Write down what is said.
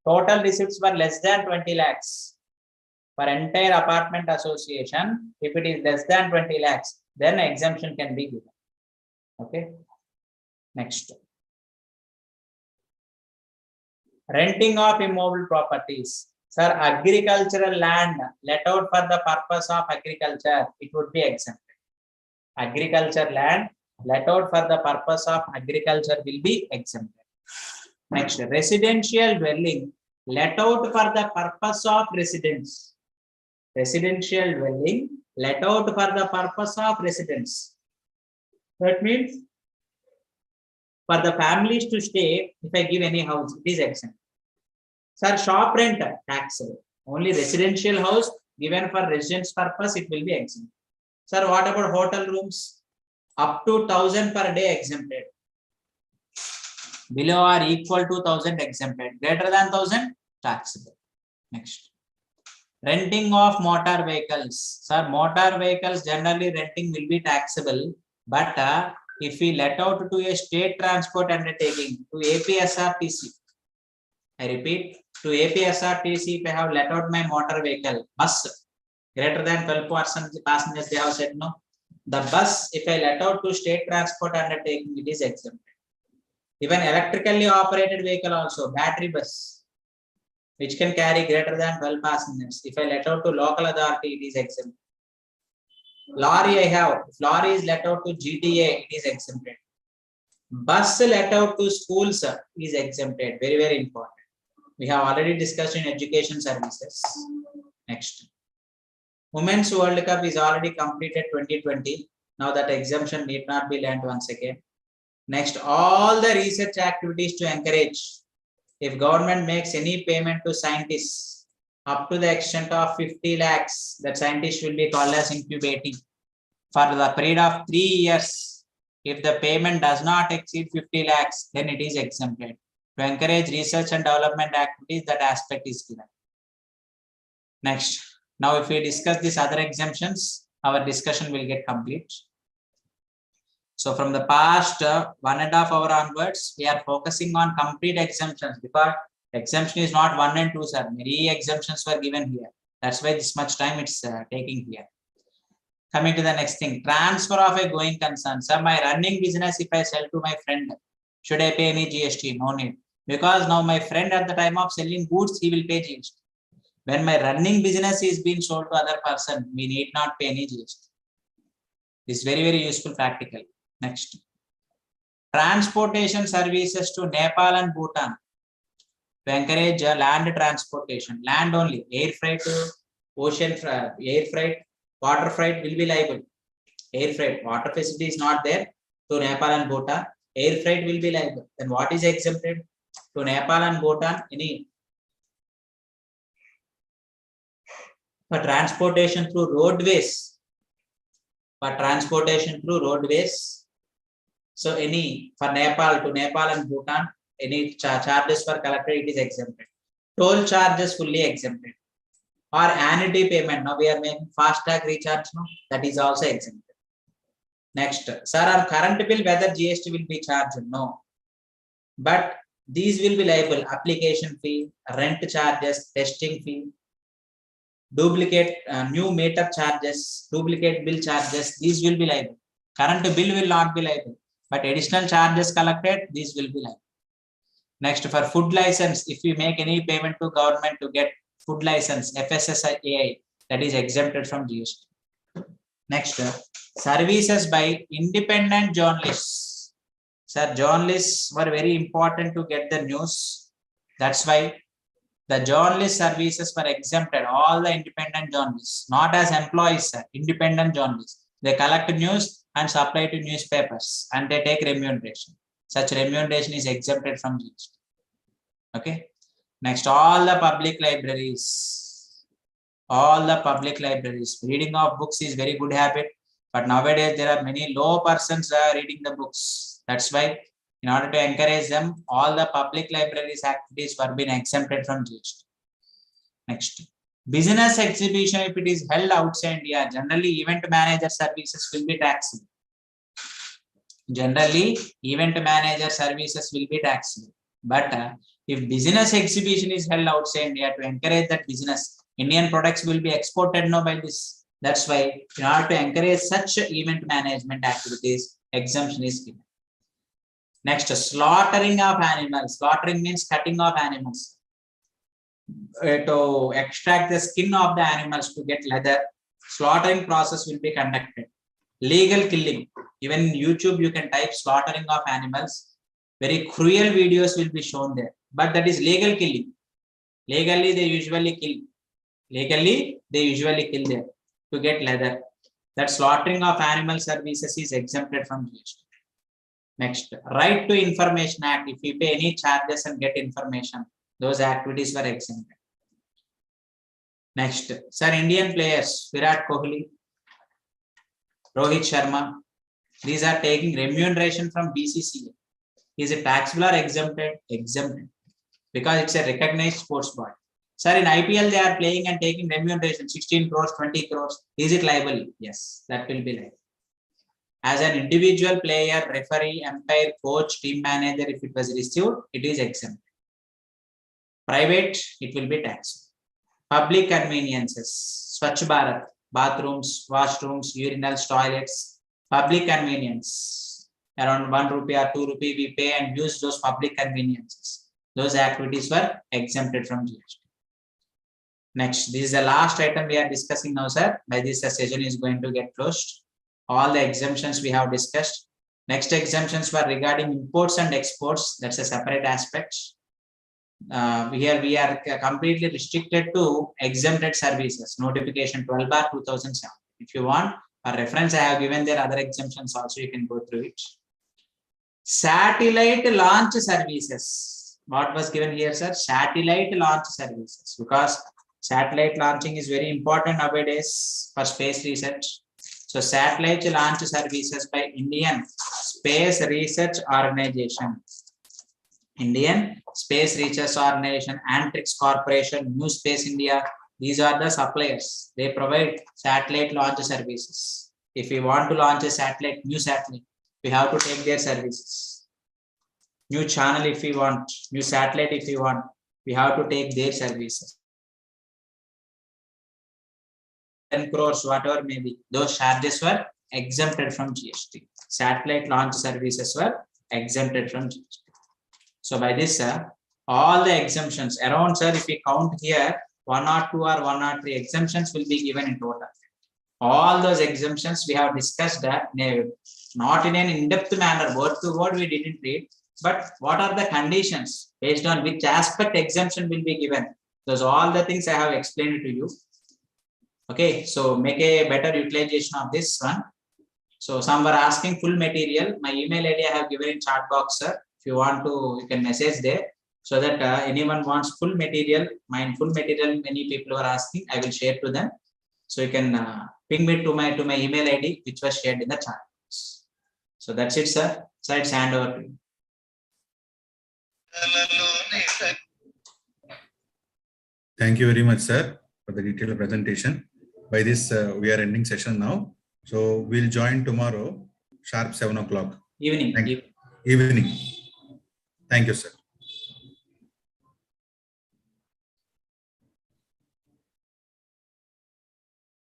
total receipts were less than 20 lakhs for entire apartment association, if it is less than 20 lakhs, then exemption can be given. Okay. Next. Renting of immobile properties. Sir, agricultural land let out for the purpose of agriculture, it would be exempted. Agriculture land let out for the purpose of agriculture will be exempted. Next, residential dwelling let out for the purpose of residence. Residential dwelling let out for the purpose of residence. That means for the families to stay, if I give any house, it is exempt. Sir, shop rent taxable. Only residential house given for residence purpose, it will be exempt. Sir, what about hotel rooms? Up to 1,000 per day exempted. Below or equal to 1,000 exempted. Greater than 1,000 taxable. Next. Renting of motor vehicles. Sir, motor vehicles generally renting will be taxable, but if we let out to a state transport undertaking, to APSRTC, I repeat, to APSRTC, if I have let out my motor vehicle, bus, greater than 12 passengers, they have said no. The bus, if I let out to state transport undertaking, it is exempted. Even electrically operated vehicle also, battery bus, which can carry greater than 12 passengers. If I let out to local authority, it is exempted. Lorry I have, if lorry is let out to GTA, it is exempted. Bus let out to schools is exempted. Very, very important. We have already discussed in education services. Next. Women's World Cup is already completed 2020. Now that exemption need not be learned once again. Next, all the research activities to encourage. If government makes any payment to scientists up to the extent of 50 lakhs, that scientists will be called as incubating. For the period of 3 years, if the payment does not exceed 50 lakhs, then it is exempted. To encourage research and development activities, that aspect is given. Next. Now, if we discuss these other exemptions, our discussion will get complete. So, from the past 1.5 hours onwards, we are focusing on complete exemptions because exemption is not 1 and 2, sir. Many exemptions were given here. That's why this much time it's taking here. Coming to the next thing, transfer of a going concern. Sir, my running business, if I sell to my friend, should I pay any GST? No need. Because now my friend at the time of selling goods, he will pay GST. When my running business is being sold to other person, we need not pay any GST. This is very, very useful practical. Next. Transportation services to Nepal and Bhutan. To encourage land transportation. Land only. Air freight, ocean freight, air freight, water freight will be liable. Air freight, water facility is not there. To Nepal and Bhutan, air freight will be liable. Then what is exempted? To Nepal and Bhutan, any for transportation through roadways. For transportation through roadways. So any for Nepal to Nepal and Bhutan, any charges for collected, it is exempted. Toll charges fully exempted. Or annuity payment. Now we are making fast tag recharge. No, that is also exempted. Next, sir, our current bill whether GST will be charged? No. But these will be liable. Application fee, rent charges, testing fee, duplicate new meter charges, duplicate bill charges. These will be liable. Current bill will not be liable. But additional charges collected, these will be liable. Next, for food license, if we make any payment to government to get food license, FSSAI, that is exempted from GST. Next, services by independent journalists. Sir, journalists were very important to get the news. That's why the journalist services were exempted. All the independent journalists, not as employees, sir, independent journalists. They collect news and supply to newspapers and they take remuneration. Such remuneration is exempted from GST. Okay. Next, all the public libraries. All the public libraries. Reading of books is very good habit. But nowadays, there are many low persons reading the books. That's why, in order to encourage them, all the public libraries activities were being exempted from GST. Next. Business exhibition, if it is held outside India, generally event manager services will be taxable. Generally, event manager services will be taxable. But If business exhibition is held outside India to encourage that business, Indian products will be exported now by this. That's why in order to encourage such event management activities, exemption is given. Next, slaughtering of animals. Slaughtering means cutting of animals. To extract the skin of the animals to get leather, slaughtering process will be conducted. Legal killing. Even in YouTube, you can type slaughtering of animals. Very cruel videos will be shown there. But that is legal killing. Legally, they usually kill. Legally, they usually kill there to get leather. That slaughtering of animal services is exempted from GST. Next, Right to Information Act. If you pay any charges and get information, those activities were exempted. Next, sir, Indian players, Virat Kohli, Rohit Sharma, these are taking remuneration from BCCA. Is it taxable or exempted? Exempted. Because it's a recognized sports body. Sir, in IPL, they are playing and taking remuneration 16 crores, 20 crores. Is it liable? Yes, that will be liable. As an individual player, referee, umpire, coach, team manager, if it was received, it is exempt. Private, it will be taxed. Public conveniences, Swachh Bharat, bathrooms, washrooms, urinals, toilets, public convenience. Around 1 rupee or 2 rupee we pay and use those public conveniences. Those activities were exempted from GST. Next, this is the last item we are discussing now, sir. By this, the session is going to get closed. All the exemptions we have discussed. Next exemptions were regarding imports and exports. That's a separate aspect. Here we are completely restricted to exempted services. Notification 12/2007. If you want a reference, I have given there other exemptions also. You can go through it. Satellite launch services. What was given here, sir? Satellite launch services. Because satellite launching is very important nowadays for space research. So satellite launch services by Indian Space Research Organization. Indian Space Research Organization, Antrix Corporation, New Space India. These are the suppliers. They provide satellite launch services. If we want to launch a satellite, new satellite, we have to take their services. New channel if we want, new satellite if we want, we have to take their services. 10 crores, whatever may be, those charges were exempted from GST. Satellite launch services were exempted from GST. So by this, all the exemptions around, sir, if we count here, 102 or 103 exemptions will be given in total. All those exemptions we have discussed that not in an in-depth manner, word to word we didn't read, but what are the conditions based on which aspect exemption will be given. Those all the things I have explained to you. Okay, so make a better utilization of this one. So some were asking full material. My email ID I have given in chat box, sir. If you want to, you can message there so that anyone wants full material. Mine full material, many people were asking. I will share to them. So you can ping me to my email ID, which was shared in the chat box. So that's it, sir. So it's hand over to you. Thank you very much, sir, for the detailed presentation. By this, we are ending session now. So we'll join tomorrow, sharp 7 o'clock. Evening. Evening. Thank you, sir.